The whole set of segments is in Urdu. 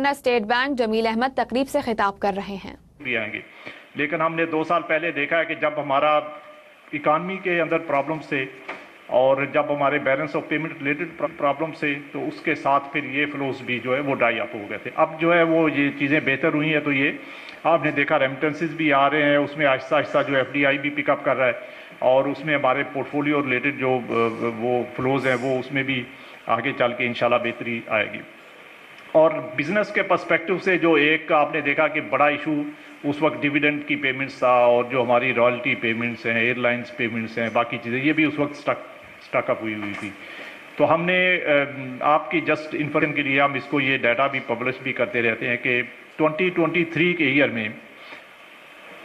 گورنر اسٹیٹ بینک جمیل احمد تقریب سے خطاب کر رہے ہیں۔ بھی آئیں گے، لیکن ہم نے 2 سال پہلے دیکھا ہے کہ جب ہمارا اکانومی کے اندر پرابلم سے اور جب ہمارے balance of payment related problem سے، تو اس کے ساتھ پھر یہ فلوز بھی جو ہے وہ ڈرائی اپ ہو گئے تھے۔ اب جو ہے وہ یہ چیزیں بہتر ہوئی ہیں، تو یہ آپ نے دیکھا ریمیٹنسز بھی آ رہے ہیں، اس میں آہستہ آہستہ جو ایف ڈی آئی بھی پک اپ کر رہا ہے، اور اس میں ہمارے پورٹ فولیو ریلیٹڈ جو وہ فلوز ہیں وہ اس میں بھی آگے چل کے انشاءاللہ بہتری آئے گی۔ اور بزنس کے پرسپیکٹو سے جو ایک آپ نے دیکھا کہ بڑا ایشو اس وقت ڈیویڈنڈ کی پیمنٹس تھا، اور جو ہماری رائلٹی پیمنٹس ہیں، ایئر لائنس پیمنٹس ہیں، باقی چیزیں، یہ بھی اس وقت سٹک اپ ہوئی تھی۔ تو ہم نے آپ کی جسٹ انفارمیشن کے لیے ہم اس کو یہ ڈیٹا بھی پبلش بھی کرتے رہتے ہیں کہ 2023 کے ایئر میں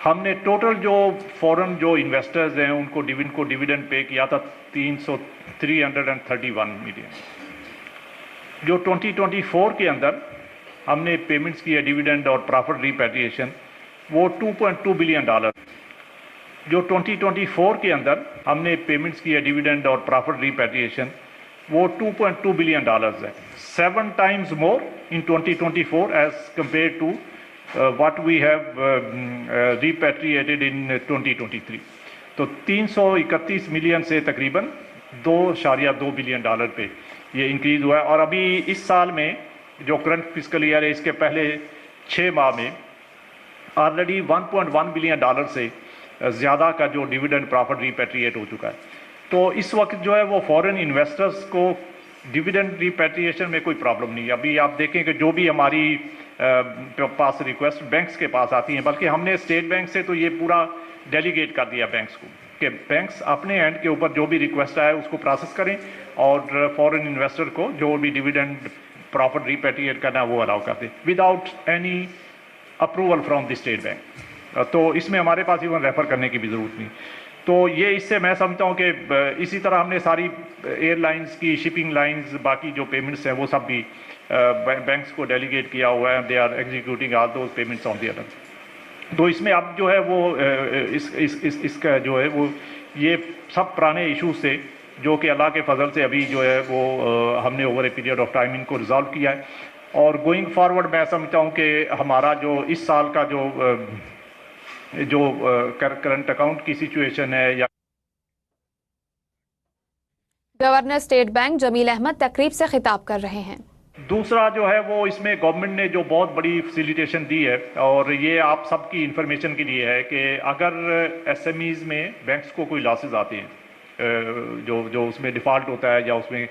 ہم نے ٹوٹل جو فورن جو انویسٹرز ہیں ان کو ڈیویڈنڈ پے کیا تھا 331 ملین۔ جو 2024 کے اندر ہم نے پیمنٹس کی ہے ڈیویڈنڈ اور پرافٹ ریپیٹریشن، وہ $2.2 بلین۔ جو 2024 کے اندر ہم نے پیمنٹس کی ہے ڈیویڈنڈ اور پرافٹ ریپیٹریشن، وہ $2.2 بلین ہے، 7 times more in 2024 as compared to what we have repatriated in 2023۔ تو 331 ملین سے تقریباً $2.2 بلین پہ یہ انکریز ہوا ہے۔ اور ابھی اس سال میں جو کرنٹ فسکل ایئر ہے، اس کے پہلے 6 ماہ میں آلریڈی $1.1 بلین سے زیادہ کا جو ڈیویڈنڈ پرافٹ ریپیٹریٹ ہو چکا ہے۔ تو اس وقت جو ہے وہ فورن انویسٹرز کو ڈیویڈنڈ ریپیٹریشن میں کوئی پرابلم نہیں ہے۔ ابھی آپ دیکھیں کہ جو بھی ہماری پاس ریکویسٹ بینکس کے پاس آتی ہیں، بلکہ ہم نے اسٹیٹ بینک سے تو یہ پورا ڈیلیگیٹ کر دیا بینکس کو کہ بینکس اپنے اینڈ کے اوپر جو بھی ریکویسٹ آئے اس کو پروسیس کریں، اور فورن انویسٹر کو جو بھی ڈیویڈنڈ پرافٹ ریپیٹریٹ کرنا ہے وہ الاؤ کر دیں without any approval from the state bank. تو اس میں ہمارے پاس ایون ریفر کرنے کی بھی ضرورت نہیں۔ تو یہ اس سے میں سمجھتا ہوں کہ اسی طرح ہم نے ساری ایئر لائنز کی، شپنگ لائنز، باقی جو پیمنٹس ہیں وہ سب بھی بینکس کو ڈیلیگیٹ کیا ہوا ہے، they are executing all those payments on the other. تو اس میں اب جو ہے وہ اس کا جو ہے وہ یہ سب پرانے ایشوز سے جو کہ اللہ کے فضل سے ابھی جو ہے وہ ہم نے over a period of time ان کو ریزالو کیا ہے۔ اور گوئنگ فارورڈ میں سمجھتا ہوں کہ ہمارا جو اس سال کا جو کرنٹ اکاؤنٹ کی سچویشن ہے یا گورنر اسٹیٹ بینک جمیل احمد تقریب سے خطاب کر رہے ہیں۔ دوسرا جو ہے وہ اس میں گورنمنٹ نے جو بہت بڑی فیسیلیٹیشن دی ہے، اور یہ آپ سب کی انفارمیشن کے لیے ہے کہ اگر ایس ایم ایز میں بینکس کو کوئی لاسز آتے ہیں، جو اس میں ڈیفالٹ ہوتا ہے یا اس میں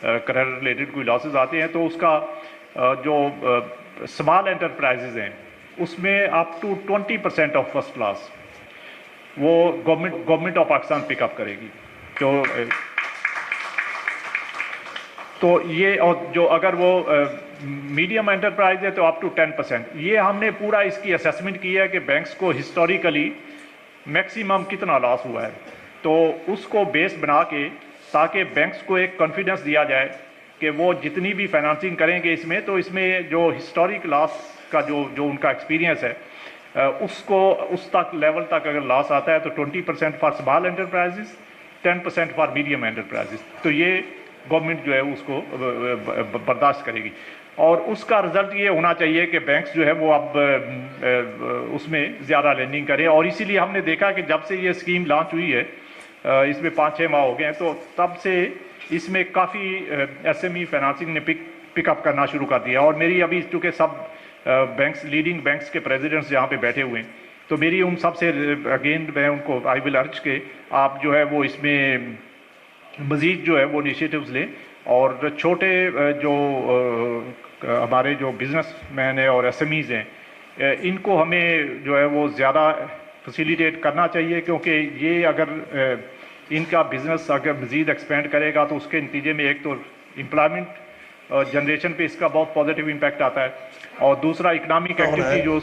کریڈٹ ریلیٹڈ کوئی لاسز آتے ہیں، تو اس کا جو اسمال انٹرپرائزز ہیں اس میں اپ ٹو 20% آف فرسٹ لاس وہ گورنمنٹ آف پاکستان پک اپ کرے گی۔ تو یہ، اور جو اگر وہ میڈیم انٹرپرائز ہے تو اپ ٹو 10%۔ یہ ہم نے پورا اس کی اسیسمنٹ کی ہے کہ بینکس کو ہسٹوریکلی میکسیمم کتنا لاس ہوا ہے، تو اس کو بیس بنا کے تاکہ بینکس کو ایک کانفیڈنس دیا جائے کہ وہ جتنی بھی فائنانسنگ کریں گے اس میں، تو اس میں جو ہسٹورک لاس کا جو ان کا ایکسپیرینس ہے اس تک لیول تک اگر لاس آتا ہے تو 20% for small enterprises, 10% for medium enterprises. تو یہ گورنمنٹ جو ہے اس کو برداشت کرے گی، اور اس کا رزلٹ یہ ہونا چاہیے کہ بینکس جو ہے وہ اب اس میں زیادہ لینڈنگ کرے۔ اور اسی لیے ہم نے دیکھا کہ جب سے یہ اسکیم لانچ ہوئی ہے، اس میں 5-6 ماہ ہو گئے ہیں، تو تب سے اس میں کافی ایس ایم ای فائنانسنگ نے پک اپ کرنا شروع کر دیا۔ اور میری ابھی چونکہ سب بینکس، لیڈنگ بینکس کے پریزیڈنٹس یہاں پہ بیٹھے ہوئے ہیں، تو میری ان سب سے اگین میں ان کو آئی ول ارج کہ آپ جو ہے وہ اس میں مزید جو ہے وہ انیشیٹوز لیں، اور چھوٹے جو ہمارے جو بزنس مین ہیں اور ایس ایم ایز ہیں ان کو ہمیں جو ہے وہ زیادہ فیسیلیٹیٹ کرنا چاہیے، کیونکہ یہ اگر ان کا بزنس اگر مزید ایکسپینڈ کرے گا تو اس کے نتیجے میں ایک تو امپلائمنٹ جنریشن پہ اس کا بہت پازیٹیو امپیکٹ آتا ہے، اور دوسرا اکنامک ایکٹیویٹی جو